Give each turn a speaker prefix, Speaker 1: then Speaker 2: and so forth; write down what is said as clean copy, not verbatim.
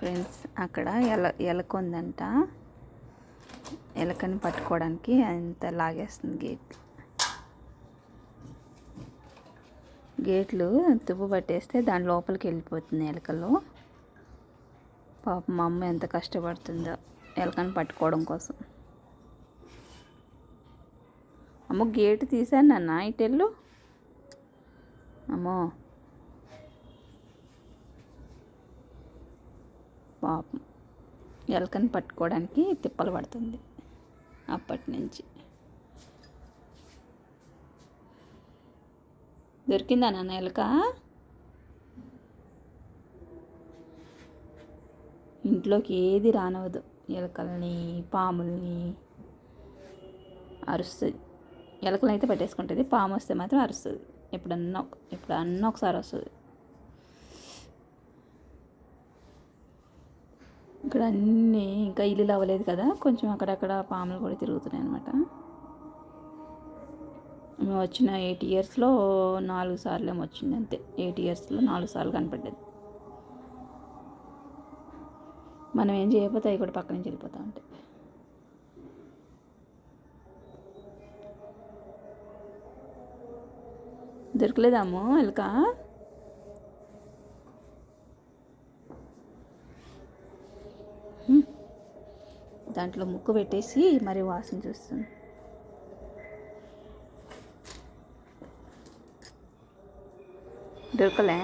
Speaker 1: Friends అక్కడ ఎలక ఉందంట. ఎలకని పట్టుకోవడానికి అంత లాగేస్తుంది గేట్లు తుప్పు పట్టేస్తే దాని లోపలికి వెళ్ళిపోతుంది ఎలకలు. పాపం మా అమ్మ ఎంత కష్టపడుతుందో ఎలకని పట్టుకోవడం కోసం. అమ్మో గేటు తీసాను నాన్న, ఇటెళ్ళు. అమ్మో పాపం ఎలకని పట్టుకోవడానికి తిప్పలు పడుతుంది అప్పటి నుంచి. దొరికిందా నాన్న ఎలక? ఇంట్లోకి ఏది రానవదు, ఎలకల్ని పాముల్ని అరుస్తుంది. ఎలకలు అయితే పట్టేసుకుంటుంది, పాము వస్తే మాత్రం అరుస్తుంది. ఎప్పుడన్నా ఒకసారి వస్తుంది. ఇక్కడ అన్నీ ఇంకా ఇల్లు అవ్వలేదు కదా, కొంచెం అక్కడక్కడ పాములు కూడా తిరుగుతున్నాయి అన్నమాట. మేము వచ్చిన 8 ఇయర్స్లో 4 సార్లు ఏమో వచ్చింది అంతే. 8 ఇయర్స్లో 4 సార్లు కనపడ్డది. మనం ఏం చేయకపోతే అవి కూడా పక్క నుంచి వెళ్ళిపోతూ ఉంటాయి. దొరకలేదాము ఎలక? దాంట్లో ముక్కు పెట్టేసి మరి వాసన చూస్తుంది. దొరకలే.